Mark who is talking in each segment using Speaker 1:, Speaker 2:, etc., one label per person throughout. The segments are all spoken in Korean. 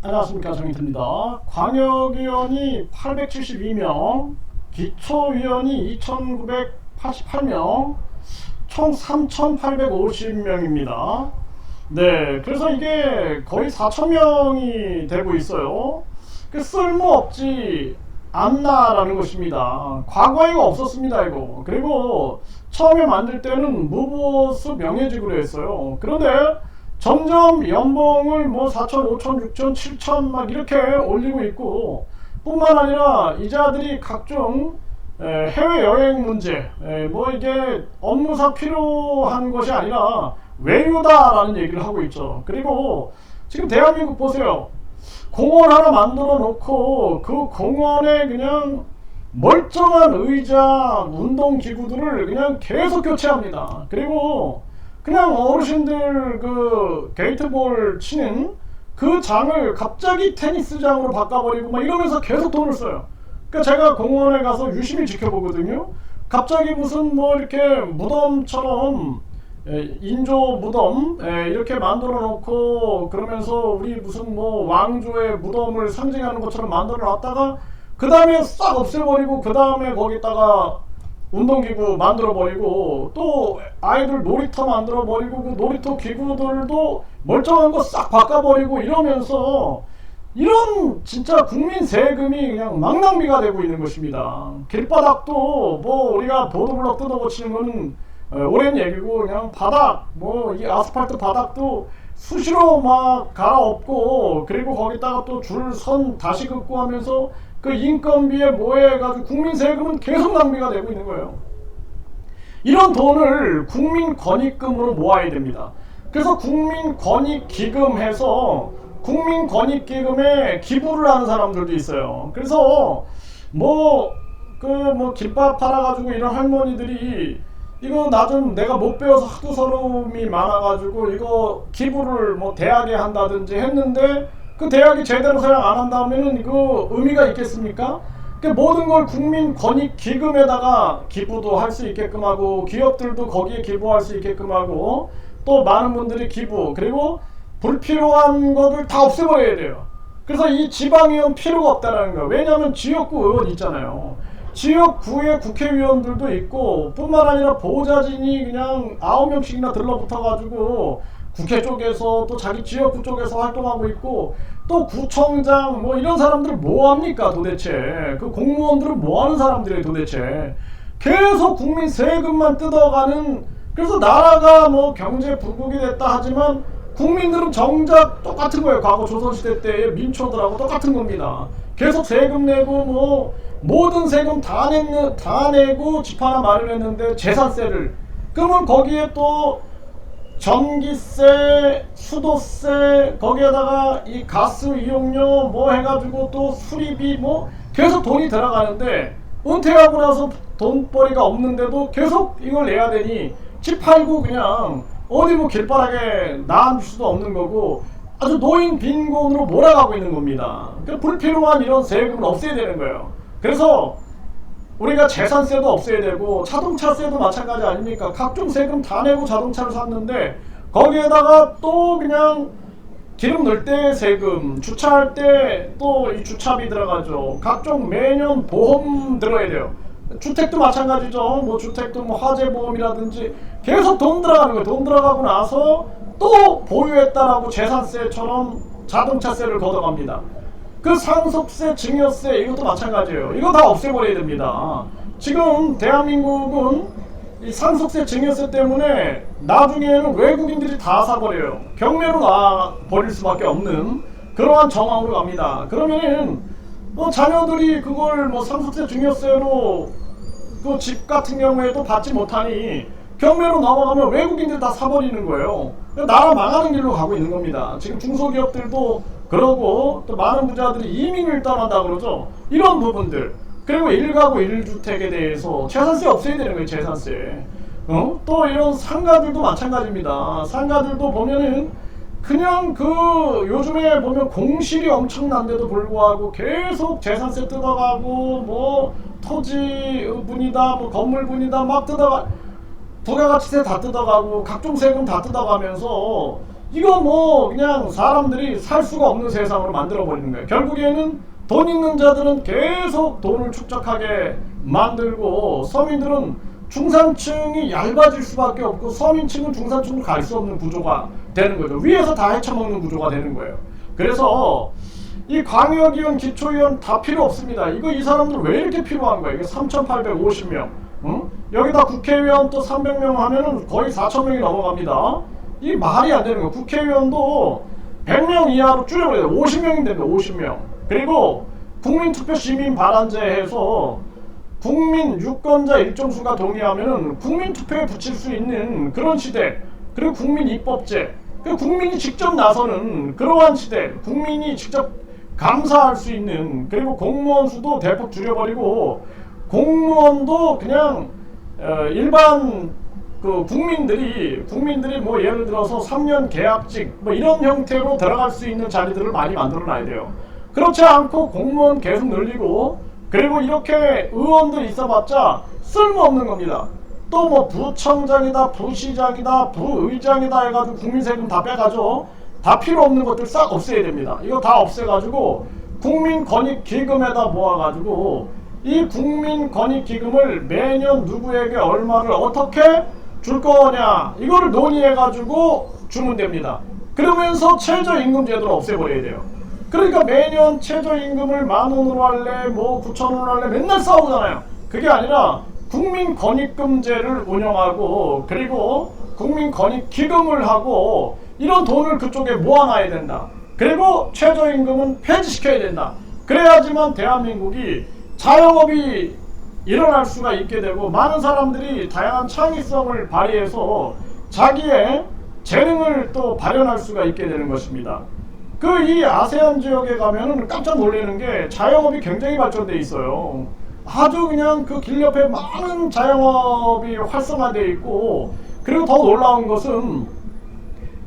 Speaker 1: 안녕하십니까, 정인태입니다. 광역위원이 872명, 기초위원이 2988명, 총 3850명입니다. 네, 그래서 이게 거의 4000명이 되고 있어요. 쓸모없지 않나라는 것입니다. 과거에 이거 없었습니다, 이거. 그리고 처음에 만들 때는 무보수 명예직으로 했어요. 그런데 점점 연봉을 뭐 4천, 5천, 6천, 7천 막 이렇게 올리고 있고, 뿐만 아니라 이자들이 각종 해외여행 문제, 뭐 이게 업무상 필요한 것이 아니라 외유다라는 얘기를 하고 있죠. 그리고 지금 대한민국 보세요. 공원 하나 만들어 놓고 그 공원에 그냥 멀쩡한 의자, 운동기구들을 그냥 계속 교체합니다. 그리고 그냥 어르신들 그 게이트볼 치는 그 장을 갑자기 테니스장으로 바꿔버리고 막 이러면서 계속 돈을 써요. 그러니까 제가 공원에 가서 유심히 지켜보거든요. 갑자기 무슨 뭐 이렇게 무덤처럼 인조 무덤 이렇게 만들어 놓고 그러면서 우리 무슨 뭐 왕조의 무덤을 상징하는 것처럼 만들어 놨다가 그 다음에 싹 없애버리고 그 다음에 거기다가 운동기구 만들어버리고 또 아이들 놀이터 만들어버리고 그 놀이터 기구들도 멀쩡한 거 싹 바꿔버리고 이러면서 이런 진짜 국민 세금이 그냥 망낭비가 되고 있는 것입니다. 길바닥도 뭐 우리가 보도블럭 뜯어고치는 거는 오랜 얘기고 그냥 바닥 뭐 이 아스팔트 바닥도 수시로 막 갈아엎고 그리고 거기다가 또 줄 선 다시 긋고 하면서 그 인건비에 뭐해 가지고 국민 세금은 계속 낭비가 되고 있는 거예요. 이런 돈을 국민권익금으로 모아야 됩니다. 그래서 국민권익기금 해서 국민권익기금에 기부를 하는 사람들도 있어요. 그래서 뭐 김밥 팔아가지고 이런 할머니들이 이거 나 좀 내가 못 배워서 하도 서러움이 많아가지고 이거 기부를 뭐 대학에 한다든지 했는데 그 대학이 제대로 사용 안 한다면은 이거 의미가 있겠습니까? 그 모든 걸 국민권익기금에다가 기부도 할 수 있게끔 하고 기업들도 거기에 기부할 수 있게끔 하고 또 많은 분들이 기부 그리고 불필요한 것을 다 없애버려야 돼요. 그래서 이 지방의원 필요가 없다라는 거예요. 왜냐하면 지역구 의원 있잖아요. 지역구의 국회의원들도 있고 뿐만 아니라 보좌진이 그냥 9명씩이나 들러붙어가지고 국회 쪽에서 또 자기 지역구 쪽에서 활동하고 있고 또 구청장 뭐 이런 사람들 뭐합니까 도대체. 그 공무원들은 뭐하는 사람들이에요 도대체. 계속 국민 세금만 뜯어가는. 그래서 나라가 뭐 경제 부국이 됐다 하지만 국민들은 정작 똑같은 거예요. 과거 조선시대 때의 민초들하고 똑같은 겁니다. 계속 세금 내고 뭐 모든 세금 다 내고 집 하나 마련했는데 재산세를 그러면 거기에 또 전기세, 수도세 거기에다가 이 가스 이용료 뭐 해가지고 또 수리비 뭐 계속 돈이 들어가는데 은퇴하고 나서 돈벌이가 없는데도 계속 이걸 내야 되니 집 팔고 그냥 어디 뭐 길바닥에 놔줄 수도 없는 거고 아주 노인 빈곤으로 몰아가고 있는 겁니다. 그러니까 불필요한 이런 세금을 없애야 되는 거예요. 그래서 우리가 재산세도 없애야 되고 자동차세도 마찬가지 아닙니까? 각종 세금 다 내고 자동차를 샀는데 거기에다가 또 그냥 기름 넣을 때 세금, 주차할 때 또 이 주차비 들어가죠. 각종 매년 보험 들어야 돼요. 주택도 마찬가지죠. 뭐 주택도 뭐 화재보험이라든지 계속 돈 들어가는 거예요. 돈 들어가고 나서 또 보유했다라고 재산세처럼 자동차세를 걷어갑니다. 그 상속세, 증여세 이것도 마찬가지예요. 이거 다 없애버려야 됩니다. 지금 대한민국은 이 상속세, 증여세 때문에 나중에는 외국인들이 다 사버려요. 경매로 놔버릴 수밖에 없는 그러한 정황으로 갑니다. 그러면은 자녀들이 그걸 뭐 상속세, 증여세로 그 집 같은 경우에도 받지 못하니 경매로 넘어가면 외국인들 다 사버리는 거예요. 나라 망하는 길로 가고 있는 겁니다. 지금 중소기업들도 그러고 또 많은 부자들이 이민을 떠난다 그러죠. 이런 부분들 그리고 1가구 1주택에 대해서 재산세 없애야 되는 거예요. 재산세. 또 이런 상가들도 마찬가지입니다. 상가들도 보면은 그냥 그 요즘에 보면 공실이 엄청난데도 불구하고 계속 재산세 뜯어가고 뭐 토지분이다 뭐 건물분이다 막 뜯어가 부가가치세 다 뜯어가고 각종 세금 다 뜯어가면서 이거 뭐 그냥 사람들이 살 수가 없는 세상으로 만들어 버리는 거예요. 결국에는 돈 있는 자들은 계속 돈을 축적하게 만들고 서민들은 중산층이 얇아질 수밖에 없고 서민층은 중산층으로 갈 수 없는 구조가 되는 거죠. 위에서 다 헤쳐먹는 구조가 되는 거예요. 그래서 이 광역위원, 기초위원 다 필요 없습니다. 이거 이 사람들 왜 이렇게 필요한 거예요? 이게 3,850명. 응? 여기다 국회의원 또 300명 하면은 거의 4,000명이 넘어갑니다. 이 말이 안 되는 거예요. 국회의원도 100명 이하로 줄여버려야 돼요. 50명이 됩니다. 50명. 그리고 국민투표 시민발안제 해서 국민 유권자 일정수가 동의하면은 국민투표에 붙일 수 있는 그런 시대, 그리고 국민입법제, 그리고 국민이 직접 나서는 그러한 시대, 국민이 직접 감사할 수 있는, 그리고 공무원 수도 대폭 줄여버리고 공무원도 그냥 일반 그 국민들이 뭐 예를 들어서 3년 계약직 뭐 이런 형태로 들어갈 수 있는 자리들을 많이 만들어 놔야 돼요. 그렇지 않고 공무원 계속 늘리고, 그리고 이렇게 의원들 있어봤자 쓸모없는 겁니다. 또 뭐 부청장이다, 부시장이다, 부의장이다 해가지고 국민 세금 다 빼가죠. 다 필요 없는 것들 싹 없애야 됩니다. 이거 다 없애가지고 국민권익기금에다 모아가지고 이 국민권익기금을 매년 누구에게 얼마를 어떻게 줄 거냐 이거를 논의해가지고 주면 됩니다. 그러면서 최저임금제도를 없애버려야 돼요. 그러니까 매년 최저임금을 10,000원으로 할래 뭐 9,000원 할래 맨날 싸우잖아요. 그게 아니라 국민권익금제를 운영하고 그리고 국민권익기금을 하고 이런 돈을 그쪽에 모아놔야 된다. 그리고 최저임금은 폐지시켜야 된다. 그래야지만 대한민국이 자영업이 일어날 수가 있게 되고 많은 사람들이 다양한 창의성을 발휘해서 자기의 재능을 또 발현할 수가 있게 되는 것입니다. 그 이 아세안 지역에 가면은 깜짝 놀라는 게 자영업이 굉장히 발전돼 있어요. 아주 그냥 그 길 옆에 많은 자영업이 활성화되어 있고, 그리고 더 놀라운 것은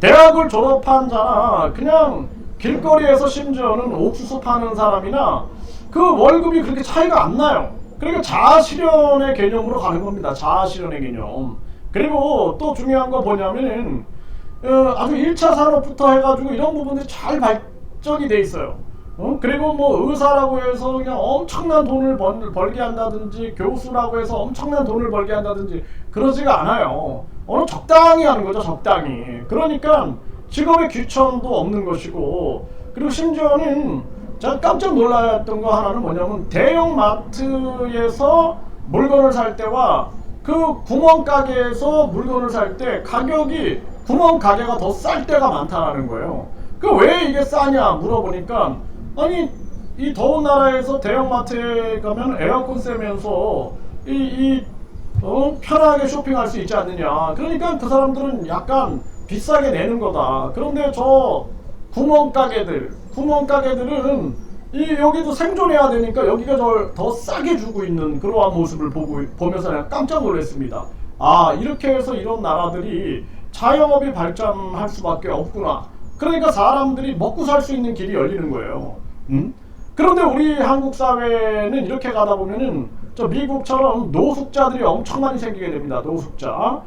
Speaker 1: 대학을 졸업한 자나 그냥 길거리에서 심지어는 옥수수 파는 사람이나 그 월급이 그렇게 차이가 안 나요. 그러니까 자아실현의 개념으로 가는 겁니다. 자아실현의 개념. 그리고 또 중요한 거 뭐냐면은 아주 1차 산업부터 해가지고 이런 부분들이 잘 발전이 돼 있어요. 그리고 뭐 의사라고 해서 그냥 엄청난 돈을 벌게 한다든지 교수라고 해서 엄청난 돈을 벌게 한다든지 그러지가 않아요. 어느 적당히 하는 거죠. 적당히. 그러니까 직업의 귀천도 없는 것이고, 그리고 심지어는 제가 깜짝 놀랐던 거 하나는 뭐냐면 대형 마트에서 물건을 살 때와 그 구멍가게에서 물건을 살 때 가격이 구멍가게가 더 쌀 때가 많다는 거예요. 그 왜 이게 싸냐 물어보니까, 아니 이 더운 나라에서 대형마트에 가면 에어컨 쐬면서 편하게 쇼핑할 수 있지 않느냐. 그러니까 그 사람들은 약간 비싸게 내는 거다. 그런데 저 구멍가게들은 여기도 생존해야 되니까 여기가 더 싸게 주고 있는 그러한 모습을 보면서 그냥 깜짝 놀랐습니다. 아, 이렇게 해서 이런 나라들이 자영업이 발전할 수밖에 없구나. 그러니까 사람들이 먹고 살 수 있는 길이 열리는 거예요. 그런데 우리 한국 사회는 이렇게 가다 보면은 저 미국처럼 노숙자들이 엄청 많이 생기게 됩니다. 노숙자.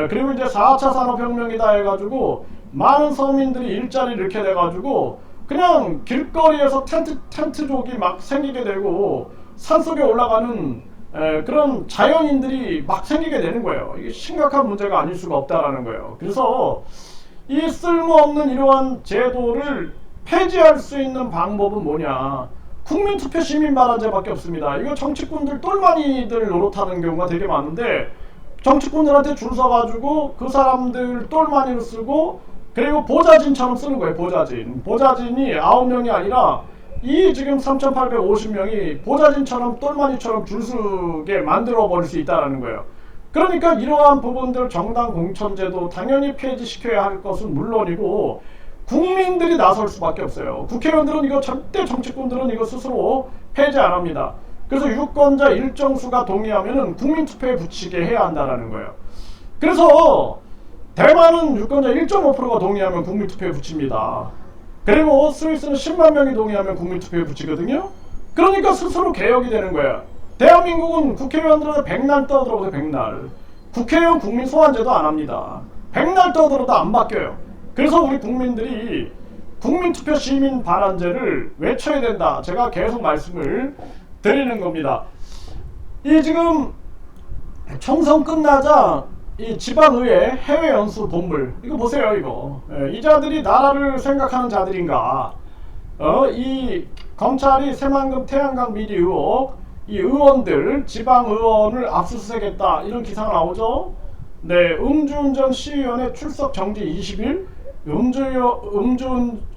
Speaker 1: 그리고 이제 4차 산업혁명이다 해가지고 많은 서민들이 일자리를 잃게 돼가지고 그냥 길거리에서 텐트족이 막 생기게 되고 산속에 올라가는 그런 자연인들이 막 생기게 되는 거예요. 이게 심각한 문제가 아닐 수가 없다라는 거예요. 그래서 이 쓸모없는 이러한 제도를 폐지할 수 있는 방법은 뭐냐? 국민투표 시민발안제밖에 없습니다. 이거 정치꾼들 똘마니들 노릇하는 경우가 되게 많은데, 정치꾼들한테 줄 서가지고 그 사람들 똘마니를 쓰고, 그리고 보좌진처럼 쓰는 거예요. 보좌진이 9명이 아니라 이 지금 3,850명이 보좌진처럼 똘마니처럼 줄 서게 만들어 버릴 수 있다는 거예요. 그러니까 이러한 부분들 정당 공천제도 당연히 폐지시켜야 할 것은 물론이고 국민들이 나설 수밖에 없어요. 국회의원들은 이거 절대, 정치꾼들은 이거 스스로 폐지 안 합니다. 그래서 유권자 일정수가 동의하면은 국민투표에 붙이게 해야 한다는 거예요. 그래서 대만은 유권자 1.5%가 동의하면 국민투표에 붙입니다. 그리고 스위스는 10만 명이 동의하면 국민투표에 붙이거든요. 그러니까 스스로 개혁이 되는 거예요. 대한민국은 국회의원들한테 백날 떠들어보세요. 백날. 국회의원 국민 소환제도 안 합니다. 백날 떠들어도 안 바뀌어요. 그래서 우리 국민들이 국민투표 시민 발언제를 외쳐야 된다. 제가 계속 말씀을 드리는 겁니다. 이 지금 총선 끝나자 이 지방의회 해외 연수 돈물 이거 보세요 이거. 이 자들이 나라를 생각하는 자들인가? 이 검찰이 새만금 태양광 비리 의혹 이 의원들 지방 의원을 압수수색했다 이런 기사가 나오죠. 네, 음주운전 시의원의 출석 정지 20일.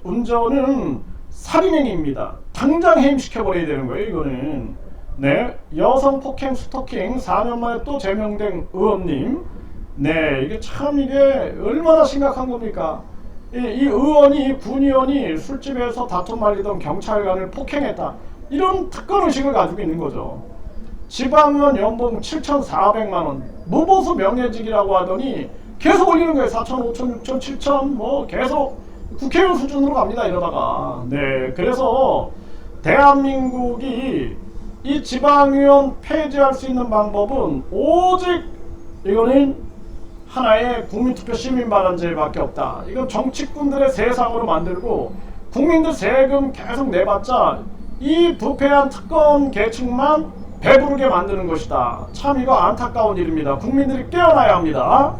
Speaker 1: 음주운전은 살인행위입니다. 당장 해임시켜버려야 되는 거예요 이거는. 네, 여성 폭행 스토킹 4년 만에 또 제명된 의원님. 네, 이게 참 이게 얼마나 심각한 겁니까? 이 의원이 군의원이 술집에서 다툼 말리던 경찰관을 폭행했다. 이런 특권의식을 가지고 있는 거죠. 지방의원 연봉 7,400만원 무보수 명예직이라고 하더니 계속 올리는 거예요. 4천, 5천, 6천, 7천 뭐 계속 국회의원 수준으로 갑니다 이러다가. 네, 그래서 대한민국이 이 지방의원 폐지할 수 있는 방법은 오직 이거는 하나의 국민투표 시민발언제밖에 없다. 이건 정치꾼들의 세상으로 만들고 국민들 세금 계속 내봤자 이 부패한 특권 계층만 배부르게 만드는 것이다. 참 이거 안타까운 일입니다. 국민들이 깨어나야 합니다.